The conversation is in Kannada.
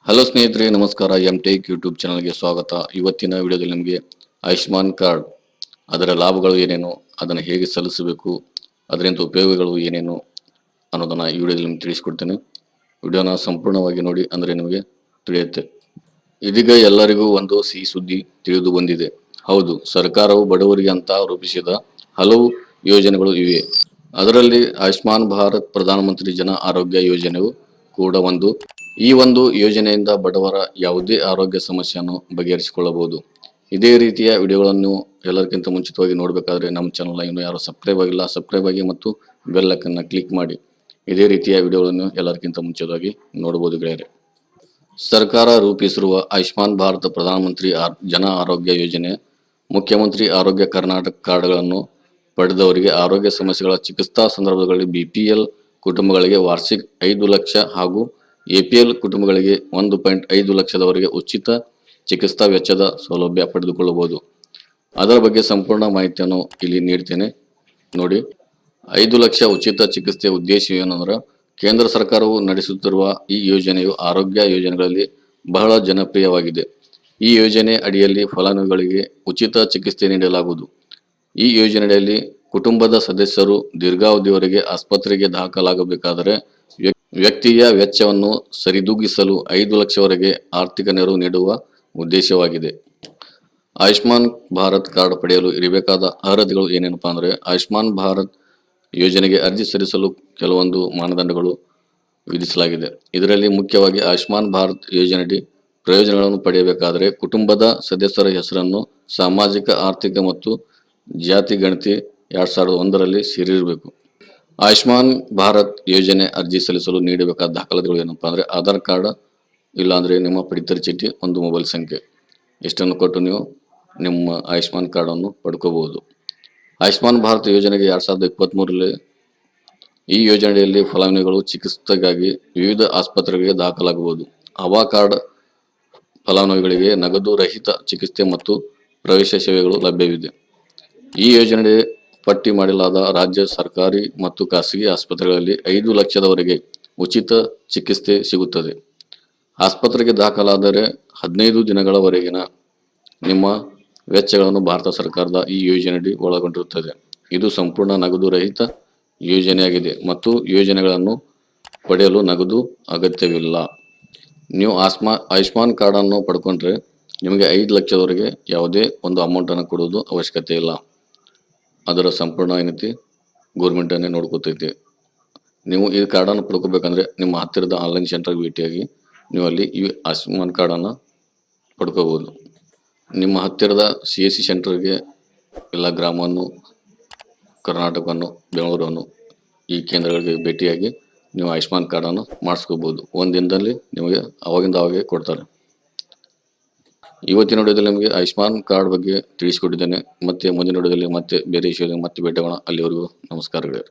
ಹಲೋ ಸ್ನೇಹಿತರೆ, ನಮಸ್ಕಾರ. ಎಂ ಟೆಕ್ ಯೂಟ್ಯೂಬ್ ಚಾನಲ್ಗೆ ಸ್ವಾಗತ. ಇವತ್ತಿನ ವಿಡಿಯೋದಲ್ಲಿ ನಿಮಗೆ ಆಯುಷ್ಮಾನ್ ಕಾರ್ಡ್ ಅದರ ಲಾಭಗಳು ಏನೇನು, ಅದನ್ನು ಹೇಗೆ ಸಲ್ಲಿಸಬೇಕು, ಅದರಿಂದ ಉಪಯೋಗಗಳು ಏನೇನು ಅನ್ನೋದನ್ನು ಈ ವಿಡಿಯೋದಲ್ಲಿ ನಿಮ್ಗೆ ತಿಳಿಸ್ಕೊಡ್ತೇನೆ. ವಿಡಿಯೋನ ಸಂಪೂರ್ಣವಾಗಿ ನೋಡಿ, ಅಂದರೆ ನಿಮಗೆ ತಿಳಿಯುತ್ತೆ. ಇದೀಗ ಎಲ್ಲರಿಗೂ ಒಂದು ಸಿಹಿ ಸುದ್ದಿ ತಿಳಿದು ಬಂದಿದೆ. ಹೌದು, ಸರ್ಕಾರವು ಬಡವರಿಗೆ ಅಂತ ರೂಪಿಸಿದ ಹಲವು ಯೋಜನೆಗಳು ಇವೆ. ಅದರಲ್ಲಿ ಆಯುಷ್ಮಾನ್ ಭಾರತ್ ಪ್ರಧಾನಮಂತ್ರಿ ಜನ ಆರೋಗ್ಯ ಯೋಜನೆಯು ಕೂಡ ಒಂದು. ಈ ಒಂದು ಯೋಜನೆಯಿಂದ ಬಡವರ ಯಾವುದೇ ಆರೋಗ್ಯ ಸಮಸ್ಯೆಯನ್ನು ಬಗೆಹರಿಸಿಕೊಳ್ಳಬಹುದು. ಇದೇ ರೀತಿಯ ವಿಡಿಯೋಗಳನ್ನು ಎಲ್ಲರಿಗಿಂತ ಮುಂಚಿತವಾಗಿ ನೋಡಬೇಕಾದ್ರೆ ನಮ್ಮ ಚಾನಲ್ ಇನ್ನೂ ಯಾರು ಸಬ್ಸ್ಕ್ರೈಬ್ ಆಗಿಲ್ಲ, ಸಬ್ಸ್ಕ್ರೈಬ್ ಆಗಿ ಮತ್ತು ಬೆಲ್ ಐಕಾನ್ ಕ್ಲಿಕ್ ಮಾಡಿ. ಇದೇ ರೀತಿಯ ವಿಡಿಯೋಗಳನ್ನು ಎಲ್ಲರಿಗಿಂತ ಮುಂಚಿತವಾಗಿ ನೋಡಬಹುದು ಗೆಳೆಯರೆ. ಸರ್ಕಾರ ರೂಪಿಸಿರುವ ಆಯುಷ್ಮಾನ್ ಭಾರತ ಪ್ರಧಾನಮಂತ್ರಿ ಜನ ಆರೋಗ್ಯ ಯೋಜನೆ ಮುಖ್ಯಮಂತ್ರಿ ಆರೋಗ್ಯ ಕರ್ನಾಟಕ ಕಾರ್ಡ್ಗಳನ್ನು ಪಡೆದವರಿಗೆ ಆರೋಗ್ಯ ಸಮಸ್ಯೆಗಳ ಚಿಕಿತ್ಸಾ ಸಂದರ್ಭಗಳಲ್ಲಿ ಬಿಪಿಎಲ್ ಕುಟುಂಬಗಳಿಗೆ ವಾರ್ಷಿಕ 5 ಲಕ್ಷ ಹಾಗೂ ಎಪಿಎಲ್ ಕುಟುಂಬಗಳಿಗೆ 1.5 ಲಕ್ಷದವರೆಗೆ ಉಚಿತ ಚಿಕಿತ್ಸಾ ವೆಚ್ಚದ ಸೌಲಭ್ಯ ಪಡೆದುಕೊಳ್ಳಬಹುದು. ಅದರ ಬಗ್ಗೆ ಸಂಪೂರ್ಣ ಮಾಹಿತಿಯನ್ನು ಇಲ್ಲಿ ನೀಡ್ತೇನೆ ನೋಡಿ. 5 ಲಕ್ಷ ಉಚಿತ ಚಿಕಿತ್ಸೆ ಉದ್ದೇಶ ಏನಂದ್ರೆ, ಕೇಂದ್ರ ಸರ್ಕಾರವು ನಡೆಸುತ್ತಿರುವ ಈ ಯೋಜನೆಯು ಆರೋಗ್ಯ ಯೋಜನೆಗಳಲ್ಲಿ ಬಹಳ ಜನಪ್ರಿಯವಾಗಿದೆ. ಈ ಯೋಜನೆ ಅಡಿಯಲ್ಲಿ ಫಲಾನುಭವಿಗಳಿಗೆ ಉಚಿತ ಚಿಕಿತ್ಸೆ ನೀಡಲಾಗುವುದು. ಈ ಯೋಜನೆಯಲ್ಲಿ ಕುಟುಂಬದ ಸದಸ್ಯರು ದೀರ್ಘಾವಧಿಯವರೆಗೆ ಆಸ್ಪತ್ರೆಗೆ ದಾಖಲಾಗಬೇಕಾದರೆ ವ್ಯಕ್ತಿಯ ವೆಚ್ಚವನ್ನು ಸರಿದೂಗಿಸಲು 5 ಲಕ್ಷವರೆಗೆ ಆರ್ಥಿಕ ನೆರವು ನೀಡುವ ಉದ್ದೇಶವಾಗಿದೆ. ಆಯುಷ್ಮಾನ್ ಭಾರತ್ ಕಾರ್ಡ್ ಪಡೆಯಲು ಇರಬೇಕಾದ ಅರ್ಹತೆಗಳು ಏನೇನಪ್ಪಾ ಅಂದರೆ, ಆಯುಷ್ಮಾನ್ ಭಾರತ್ ಯೋಜನೆಗೆ ಅರ್ಜಿ ಸಲ್ಲಿಸಲು ಕೆಲವೊಂದು ಮಾನದಂಡಗಳು ವಿಧಿಸಲಾಗಿದೆ. ಇದರಲ್ಲಿ ಮುಖ್ಯವಾಗಿ ಆಯುಷ್ಮಾನ್ ಭಾರತ್ ಯೋಜನೆಯಡಿ ಪ್ರಯೋಜನಗಳನ್ನು ಪಡೆಯಬೇಕಾದರೆ ಕುಟುಂಬದ ಸದಸ್ಯರ ಹೆಸರನ್ನು ಸಾಮಾಜಿಕ ಆರ್ಥಿಕ ಮತ್ತು ಜಾತಿ ಗಣತಿ 2001ರಲ್ಲಿ ಸೇರಿರಬೇಕು. ಆಯುಷ್ಮಾನ್ ಭಾರತ್ ಯೋಜನೆ ಅರ್ಜಿ ಸಲ್ಲಿಸಲು ನೀಡಬೇಕಾದ ದಾಖಲಾತಿಗಳು ಏನಪ್ಪಾ ಅಂದ್ರೆ, ಆಧಾರ್ ಕಾರ್ಡ್ ಇಲ್ಲಾಂದ್ರೆ ನಿಮ್ಮ ಪಡಿತರ ಚೀಟಿ, ಒಂದು ಮೊಬೈಲ್ ಸಂಖ್ಯೆ, ಇಷ್ಟನ್ನು ಕೊಟ್ಟು ನೀವು ನಿಮ್ಮ ಆಯುಷ್ಮಾನ್ ಕಾರ್ಡ್ ಅನ್ನು ಪಡ್ಕೋಬಹುದು. ಆಯುಷ್ಮಾನ್ ಭಾರತ್ ಯೋಜನೆಗೆ 2023ರಲ್ಲಿ ಈ ಯೋಜನೆಯಲ್ಲಿ ಫಲಾನುಭವಿಗಳು ಚಿಕಿತ್ಸೆಗಾಗಿ ವಿವಿಧ ಆಸ್ಪತ್ರೆಗಳಿಗೆ ದಾಖಲಾಗಬಹುದು. ಆಭಾ ಕಾರ್ಡ್ ಫಲಾನುಭವಿಗಳಿಗೆ ನಗದು ರಹಿತ ಚಿಕಿತ್ಸೆ ಮತ್ತು ಪ್ರವೇಶ ಸೇವೆಗಳು ಲಭ್ಯವಿದೆ. ಈ ಯೋಜನೆ ಪಟ್ಟಿ ಮಾಡಲಾದ ರಾಜ್ಯ ಸರ್ಕಾರಿ ಮತ್ತು ಖಾಸಗಿ ಆಸ್ಪತ್ರೆಗಳಲ್ಲಿ 5 ಲಕ್ಷದವರೆಗೆ ಉಚಿತ ಚಿಕಿತ್ಸೆ ಸಿಗುತ್ತದೆ. ಆಸ್ಪತ್ರೆಗೆ ದಾಖಲಾದರೆ 15 ದಿನಗಳವರೆಗಿನ ನಿಮ್ಮ ವೆಚ್ಚಗಳನ್ನು ಭಾರತ ಸರ್ಕಾರದ ಈ ಯೋಜನೆಯಡಿ ಒಳಗೊಂಡಿರುತ್ತದೆ. ಇದು ಸಂಪೂರ್ಣ ನಗದು ರಹಿತ ಯೋಜನೆಯಾಗಿದೆ ಮತ್ತು ಯೋಜನೆಗಳನ್ನು ಪಡೆಯಲು ನಗದು ಅಗತ್ಯವಿಲ್ಲ. ನೀವು ಆಯುಷ್ಮಾನ್ ಕಾರ್ಡ್ ಅನ್ನು ಪಡ್ಕೊಂಡ್ರೆ ನಿಮಗೆ 5 ಲಕ್ಷದವರೆಗೆ ಯಾವುದೇ ಒಂದು ಅಮೌಂಟ್ ಅನ್ನು ಕೊಡುವುದು ಅವಶ್ಯಕತೆ ಇಲ್ಲ. ಅದರ ಸಂಪೂರ್ಣ ಏನೈತಿ ಗೋರ್ಮೆಂಟನ್ನೇ ನೋಡ್ಕೋತೈತಿ. ನೀವು ಈ ಕಾರ್ಡನ್ನು ಪಡ್ಕೋಬೇಕಂದ್ರೆ ನಿಮ್ಮ ಹತ್ತಿರದ ಆನ್ಲೈನ್ ಸೆಂಟರ್ಗೆ ಭೇಟಿಯಾಗಿ ನೀವು ಅಲ್ಲಿ ಈ ಆಯುಷ್ಮಾನ್ ಕಾರ್ಡನ್ನು ಪಡ್ಕೋಬಹುದು. ನಿಮ್ಮ ಹತ್ತಿರದ CSC ಸೆಂಟರ್ಗೆ ಎಲ್ಲ ಗ್ರಾಮವನ್ನು, ಕರ್ನಾಟಕವನ್ನು, ಬೆಂಗಳೂರನ್ನು ಈ ಕೇಂದ್ರಗಳಿಗೆ ಭೇಟಿಯಾಗಿ ನೀವು ಆಯುಷ್ಮಾನ್ ಕಾರ್ಡನ್ನು ಮಾಡಿಸ್ಕೋಬಹುದು. ಒಂದು ದಿನದಲ್ಲಿ ನಿಮಗೆ ಅವಾಗೇ ಕೊಡ್ತಾರೆ. ಇವತ್ತಿನ ವಿಡಿಯೋದಲ್ಲಿ ನಿಮಗೆ ಆಯುಷ್ಮಾನ್ ಕಾರ್ಡ್ ಬಗ್ಗೆ ತಿಳಿಸಿಕೊಟ್ಟಿದ್ದೇನೆ. ಮತ್ತೆ ಮುಂದಿನ ವಿಡಿಯೋದಲ್ಲಿ ಮತ್ತೆ ಬೇರೆ ವಿಷಯದಲ್ಲಿ ಮತ್ತೆ ಭೇಟಿಯಾಗೋಣ. ಅಲ್ಲಿವರೆಗೂ ನಮಸ್ಕಾರಗಳು.